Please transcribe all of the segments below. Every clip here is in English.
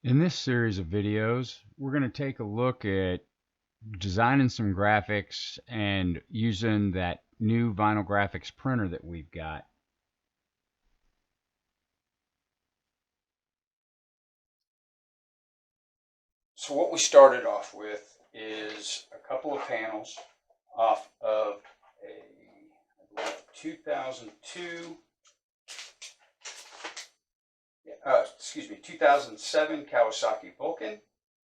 In this series of videos, we're going to take a look at designing some graphics and using that new vinyl graphics printer that we've got. So what we started off with is a couple of panels off of a 2002, 2007 Kawasaki Vulcan.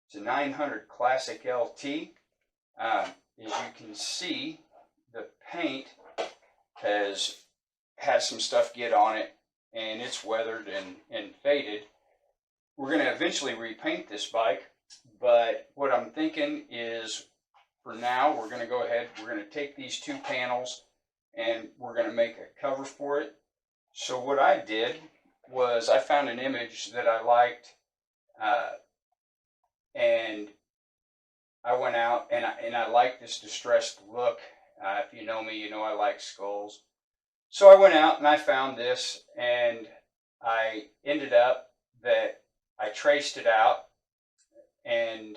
It's a 900 Classic LT. As you can see, the paint has some stuff get on it, and it's weathered and faded. We're going to eventually repaint this bike, but what I'm thinking is for now we're going to go ahead, we're going to take these two panels and we're going to make a cover for it. So what I did was I found an image that I liked, uh, and I went out and I like this distressed look. If you know me, you know I like skulls. So I went out and I found this, and I ended up that I traced it out, and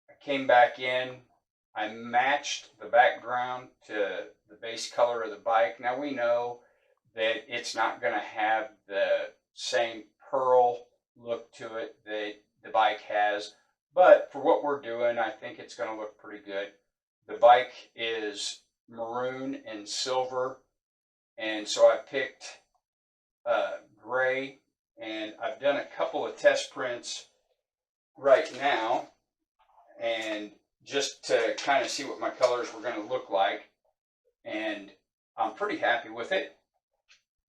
I came back in. I matched the background to the base color of the bike. Now we know that it's not going to have the same pearl look to it that the bike has, but for what we're doing, I think it's going to look pretty good. The bike is maroon and silver, and so I picked gray, and I've done a couple of test prints right now, and just to kind of see what my colors were going to look like, and I'm pretty happy with it.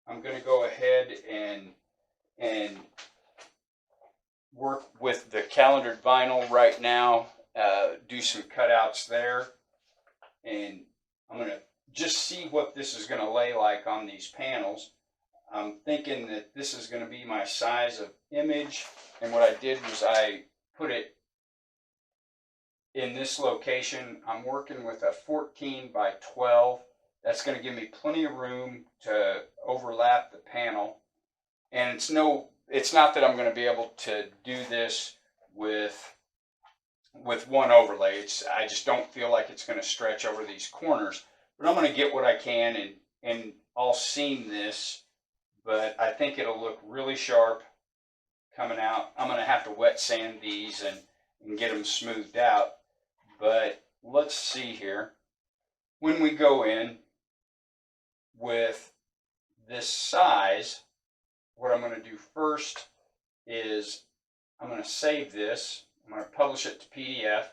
I'm going to go ahead and work with the calendared vinyl right now, do some cutouts there, and I'm going to just see what this is going to lay like on these panels. I'm thinking that this is going to be my size of image, and what I did was I put it in this location. I'm working with a 14 by 12. That's going to give me plenty of room to overlap the panel, and it's not that I'm going to be able to do this with one overlay. I just don't feel like it's going to stretch over these corners, but I'm going to get what I can, and I'll seam this, but I think it'll look really sharp coming out. I'm going to have to wet sand these and get them smoothed out, but let's see here. When we go in with this size, what I'm going to do first is I'm going to save this. I'm going to publish it to PDF,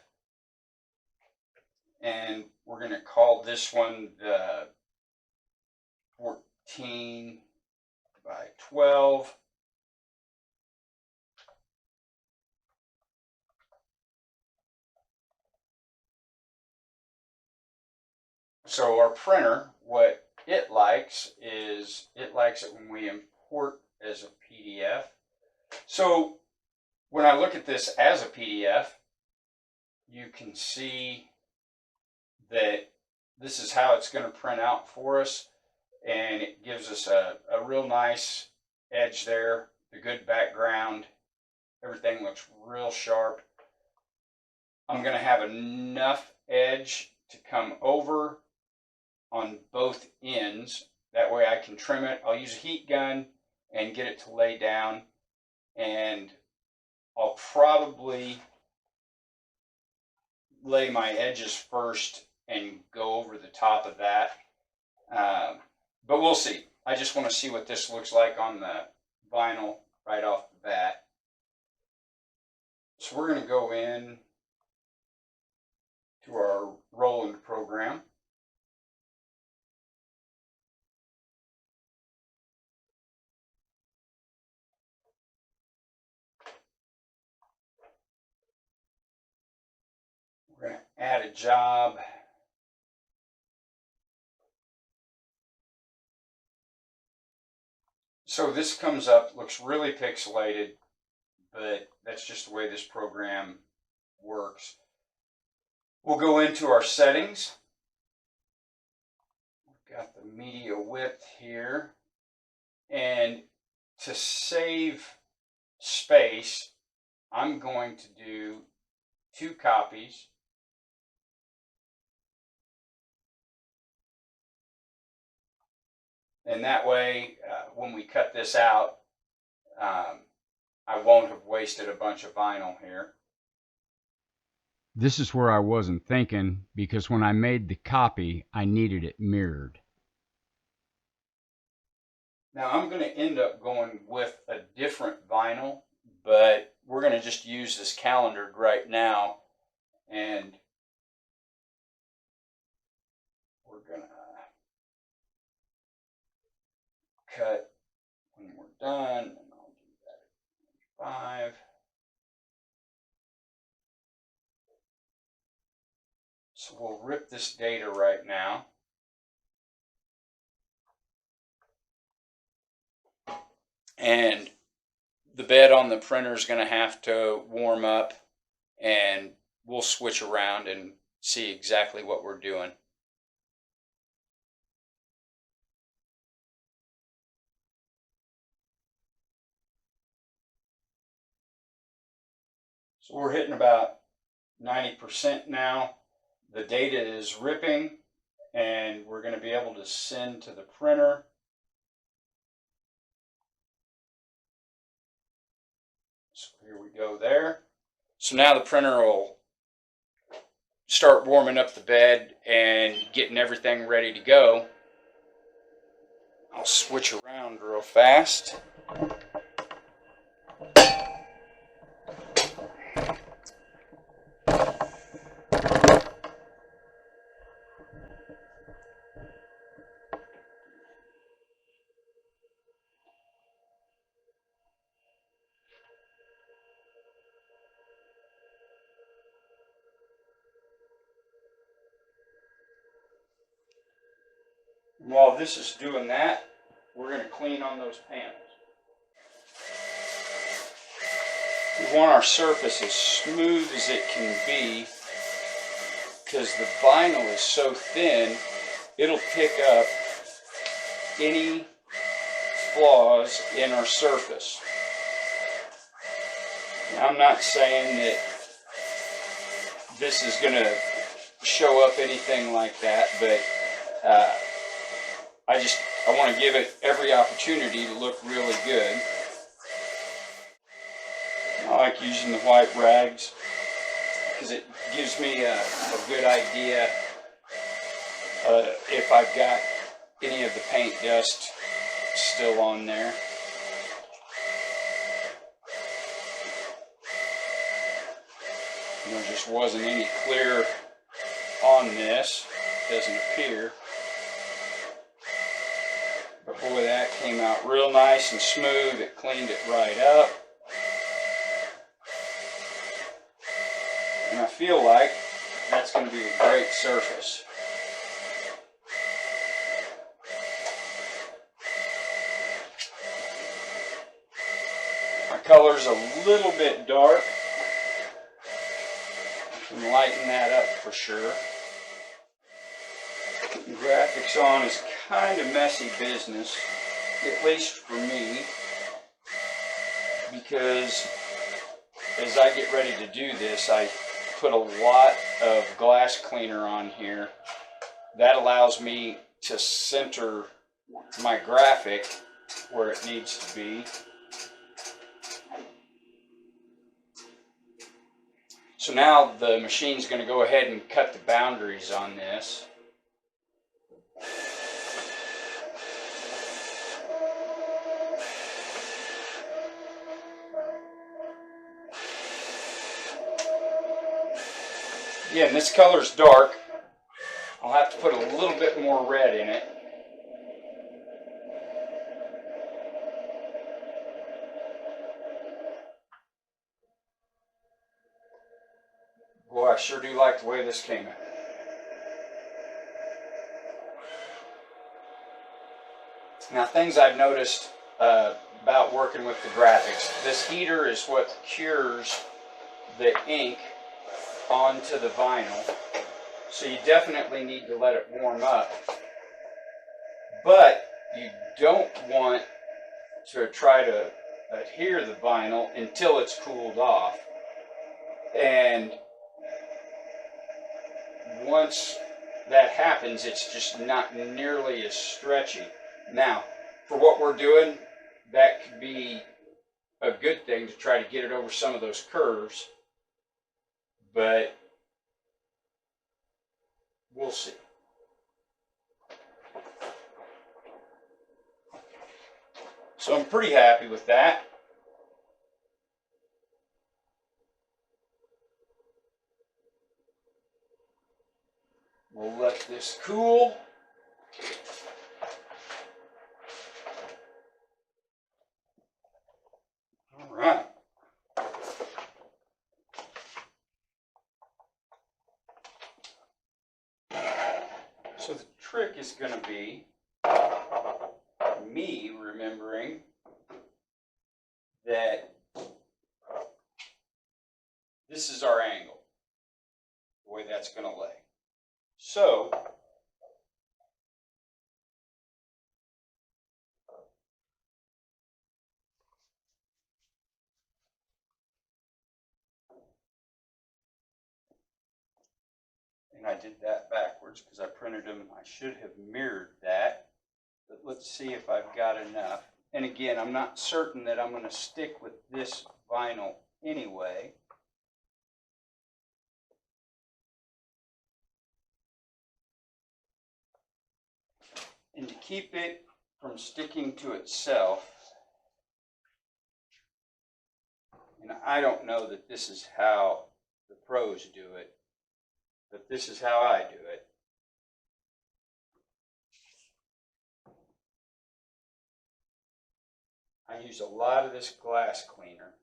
and we're going to call this one the 14 by 12. So our printer, what it likes is it likes it when we import as a PDF. So when I look at this as a PDF, you can see that this is how it's going to print out for us, and it gives us a real nice edge there, the good background, everything looks real sharp. I'm going to have enough edge to come over on both ends. That way I can trim it. I'll use a heat gun and get it to lay down, and I'll probably lay my edges first and go over the top of that. But we'll see. I just want to see what this looks like on the vinyl right off the bat. So we're going to go in to our Roland program. We're going to add a job. So this comes up, looks really pixelated, but that's just the way this program works. We'll go into our settings. We've got the media width here, and to save space, I'm going to do 2 copies. And that way, when we cut this out, I won't have wasted a bunch of vinyl here. This is where I wasn't thinking, because when I made the copy, I needed it mirrored. Now I'm going to end up going with a different vinyl, but we're going to just use this calendared right now, and we're going to cut when we're done, and I'll do that at 5. So we'll rip this data right now. And the bed on the printer is going to have to warm up, and we'll switch around and see exactly what we're doing. So we're hitting about 90% now. The data is ripping, and we're going to be able to send to the printer. So here we go there. So now the printer will start warming up the bed and getting everything ready to go. I'll switch around real fast. While this is doing that, we're going to clean on those panels. We want our surface as smooth as it can be, because the vinyl is so thin, it'll pick up any flaws in our surface. Now, I'm not saying that this is going to show up anything like that, but I want to give it every opportunity to look really good. I like using the white rags because it gives me a good idea if I've got any of the paint dust still on there. There just wasn't any clear on this, doesn't appear. But boy, that came out real nice and smooth. It cleaned it right up. And I feel like that's going to be a great surface. My color's a little bit dark. I can lighten that up for sure. Putting graphics on is kind of messy business, at least for me, because as I get ready to do this, I put a lot of glass cleaner on here. That allows me to center my graphic where it needs to be. So now the machine's going to go ahead and cut the boundaries on this. Again, this color's dark. I'll have to put a little bit more red in it. Boy, I sure do like the way this came out. Now, things I've noticed about working with the graphics. This heater is what cures the ink onto the vinyl. So you definitely need to let it warm up. But you don't want to try to adhere the vinyl until it's cooled off. And once that happens, it's just not nearly as stretchy. Now, for what we're doing, that could be a good thing to try to get it over some of those curves, but we'll see. So I'm pretty happy with that. We'll let this cool. All right. So the trick is going to be me remembering that this is our angle, the way that's going to lay. So and I did that backwards because I printed them. I should have mirrored that, but let's see if I've got enough. And again, I'm not certain that I'm going to stick with this vinyl anyway. And to keep it from sticking to itself, and I don't know that this is how the pros do it, but this is how I do it. I use a lot of this glass cleaner.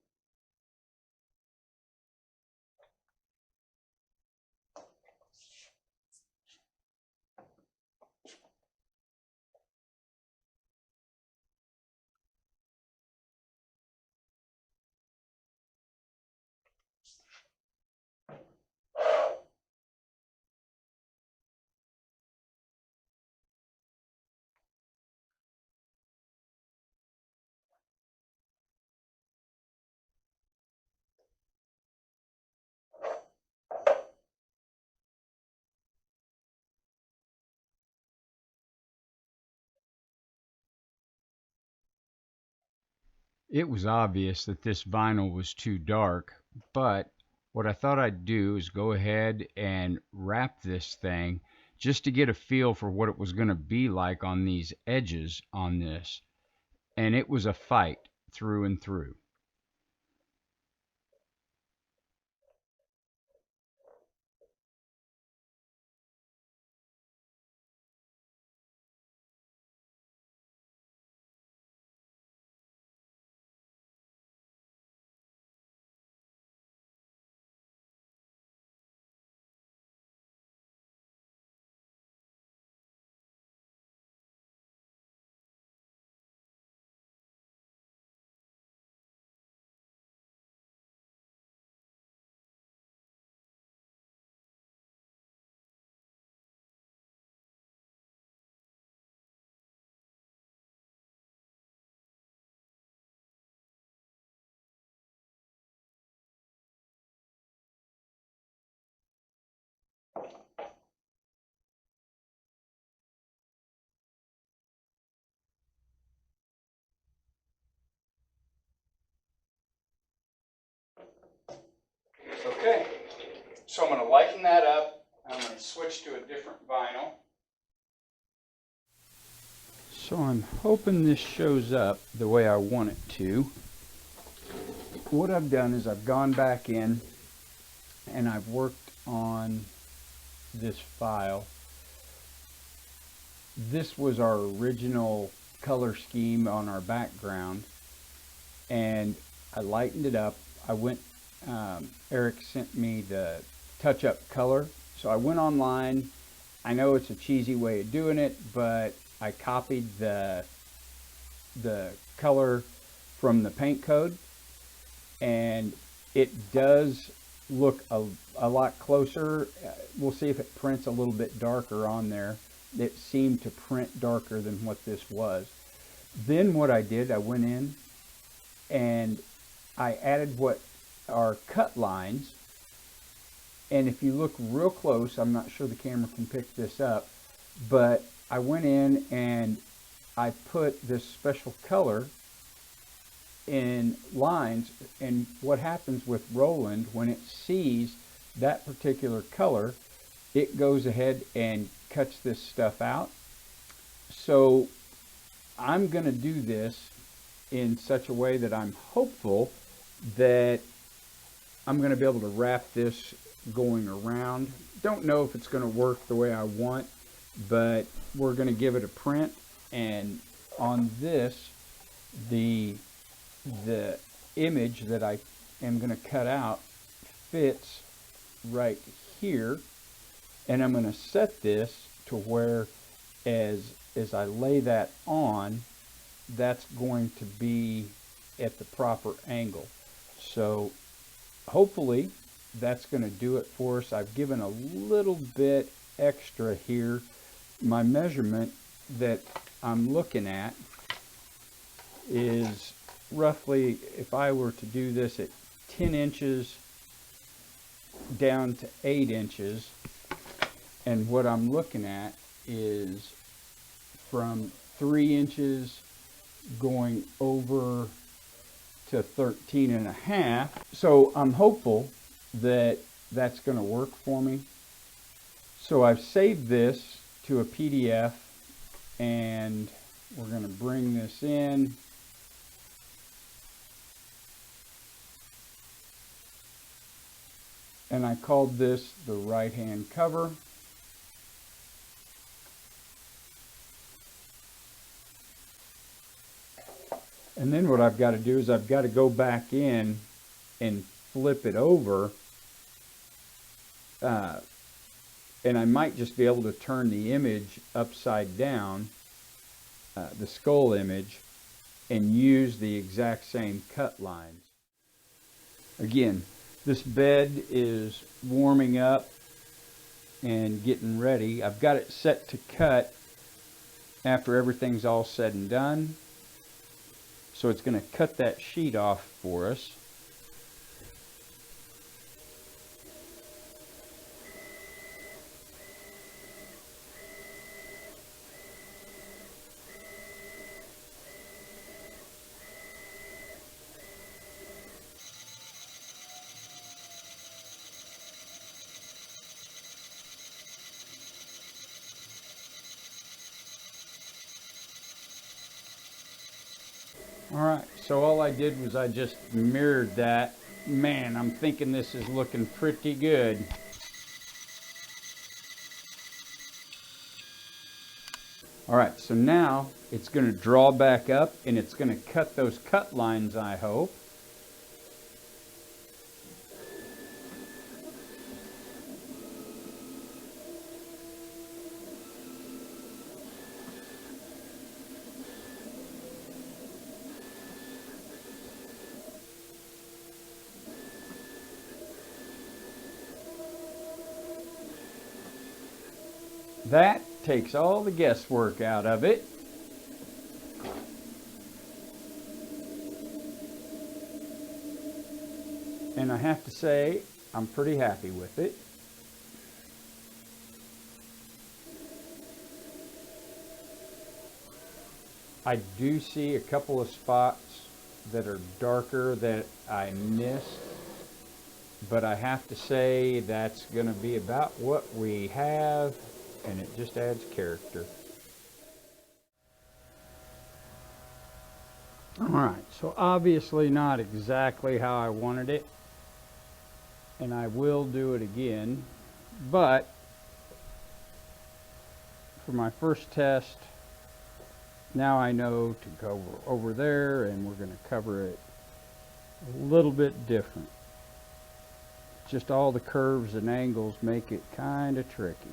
It was obvious that this vinyl was too dark, but what I thought I'd do is go ahead and wrap this thing just to get a feel for what it was going to be like on these edges on this. And it was a fight through and through. Okay, so I'm going to lighten that up. I'm going to switch to a different vinyl. So I'm hoping this shows up the way I want it to. What I've done is I've gone back in and I've worked on this file. This was our original color scheme on our background, and I lightened it up. I went, Eric sent me the touch-up color, so I went online. I know it's a cheesy way of doing it, but I copied the color from the paint code, and it does look a lot closer. We'll see if it prints a little bit darker on there. It seemed to print darker than what this was. Then what I did, I went in and I added what are cut lines. And if you look real close, I'm not sure the camera can pick this up, but I went in and I put this special color in lines, and what happens with Roland, when it sees that particular color, it goes ahead and cuts this stuff out. So I'm going to do this in such a way that I'm hopeful that I'm going to be able to wrap this going around. Don't know if it's going to work the way I want, but we're going to give it a print. And on this, the image that I am going to cut out fits right here, and I'm going to set this to where as I lay that on, that's going to be at the proper angle. So hopefully that's going to do it for us. I've given a little bit extra here. My measurement that I'm looking at is roughly, if I were to do this at 10 inches down to 8 inches, and what I'm looking at is from 3 inches going over to 13 and a half. So I'm hopeful that that's going to work for me. So I've saved this to a PDF, and we're going to bring this in. And I called this the right-hand cover. And then what I've got to do is I've got to go back in and flip it over. And I might just be able to turn the image upside down, the skull image, and use the exact same cut lines. Again, this bed is warming up and getting ready. I've got it set to cut after everything's all said and done. So it's going to cut that sheet off for us. Alright, so all I did was I just mirrored that. Man, I'm thinking this is looking pretty good. Alright, so now it's going to draw back up and it's going to cut those cut lines, I hope. That takes all the guesswork out of it. And I have to say, I'm pretty happy with it. I do see a couple of spots that are darker that I missed, but I have to say that's going to be about what we have, and it just adds character. Alright, so obviously not exactly how I wanted it, and I will do it again, but for my first test, now I know to go over there, and we're going to cover it a little bit different. Just all the curves and angles make it kind of tricky.